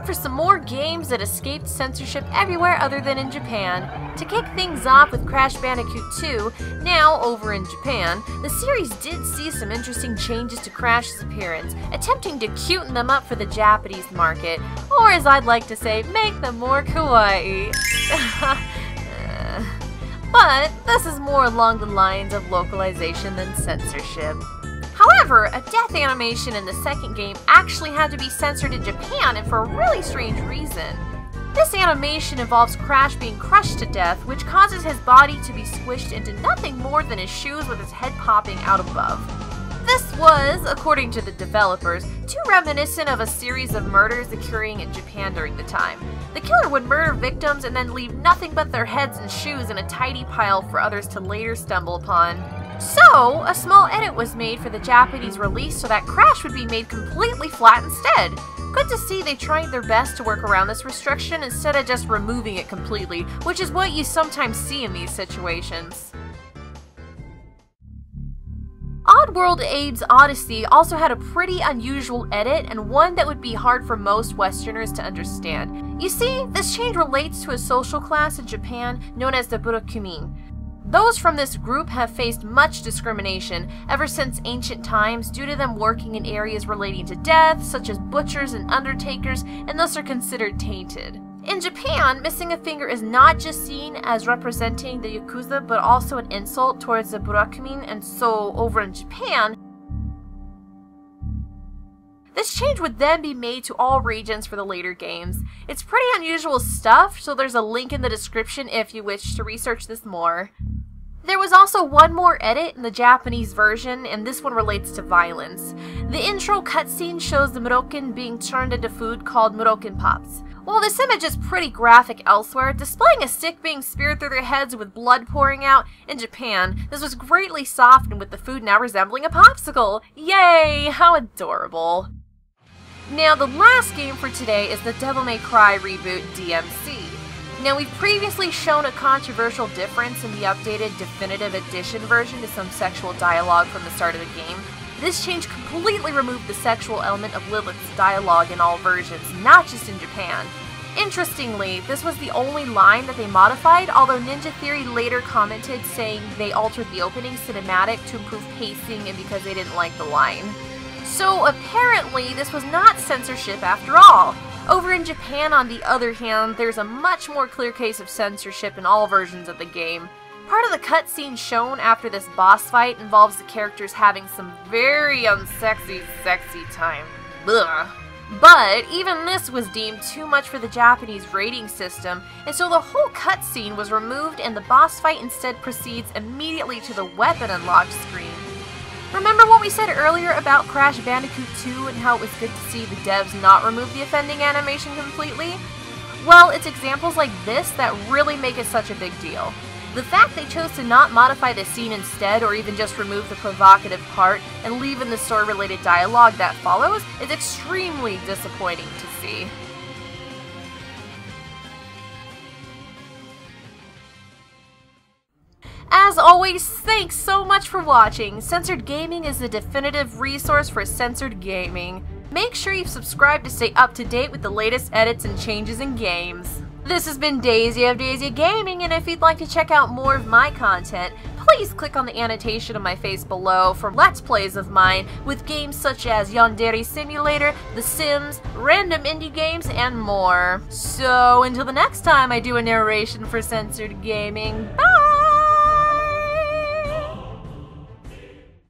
time for some more games that escaped censorship everywhere other than in Japan. To kick things off with Crash Bandicoot 2, now over in Japan, the series did see some interesting changes to Crash's appearance, attempting to cuten them up for the Japanese market, or as I'd like to say, make them more kawaii. But this is more along the lines of localization than censorship. However, a death animation in the second game actually had to be censored in Japan, and for a really strange reason. This animation involves Crash being crushed to death, which causes his body to be squished into nothing more than his shoes with his head popping out above. This was, according to the developers, too reminiscent of a series of murders occurring in Japan during the time. The killer would murder victims and then leave nothing but their heads and shoes in a tidy pile for others to later stumble upon. So, a small edit was made for the Japanese release so that Crash would be made completely flat instead. Good to see they tried their best to work around this restriction instead of just removing it completely, which is what you sometimes see in these situations. Oddworld Abe's Oddysee also had a pretty unusual edit, and one that would be hard for most Westerners to understand. You see, this change relates to a social class in Japan known as the burakumin. Those from this group have faced much discrimination ever since ancient times due to them working in areas relating to death, such as butchers and undertakers, and thus are considered tainted. In Japan, missing a finger is not just seen as representing the Yakuza, but also an insult towards the burakumin, and so over in Japan, this change would then be made to all regions for the later games. It's pretty unusual stuff, so there's a link in the description if you wish to research this more. There was also one more edit in the Japanese version, and this one relates to violence. The intro cutscene shows the Murokin being turned into food called Murokin Pops. While this image is pretty graphic elsewhere, displaying a stick being speared through their heads with blood pouring out, in Japan, this was greatly softened with the food now resembling a popsicle. Yay! How adorable. Now, the last game for today is the Devil May Cry reboot DMC. Now, we've previously shown a controversial difference in the updated Definitive Edition version to some sexual dialogue from the start of the game. This change completely removed the sexual element of Lilith's dialogue in all versions, not just in Japan. Interestingly, this was the only line that they modified, although Ninja Theory later commented saying they altered the opening cinematic to improve pacing and because they didn't like the line. So apparently, this was not censorship after all. Over in Japan, on the other hand, there's a much more clear case of censorship in all versions of the game. Part of the cutscene shown after this boss fight involves the characters having some very unsexy time. Ugh. But even this was deemed too much for the Japanese rating system, and so the whole cutscene was removed and the boss fight instead proceeds immediately to the weapon unlock screen. Remember what we said earlier about Crash Bandicoot 2 and how it was good to see the devs not remove the offending animation completely? Well, it's examples like this that really make it such a big deal. The fact they chose to not modify the scene instead, or even just remove the provocative part and leave in the story-related dialogue that follows, is extremely disappointing to see. As always, thanks so much for watching. Censored Gaming is the definitive resource for censored gaming. Make sure you subscribe to stay up to date with the latest edits and changes in games. This has been Daisy of Dazia Gaming, and if you'd like to check out more of my content, please click on the annotation of my face below for Let's Plays of mine with games such as Yandere Simulator, The Sims, random indie games, and more. So until the next time I do a narration for Censored Gaming, bye!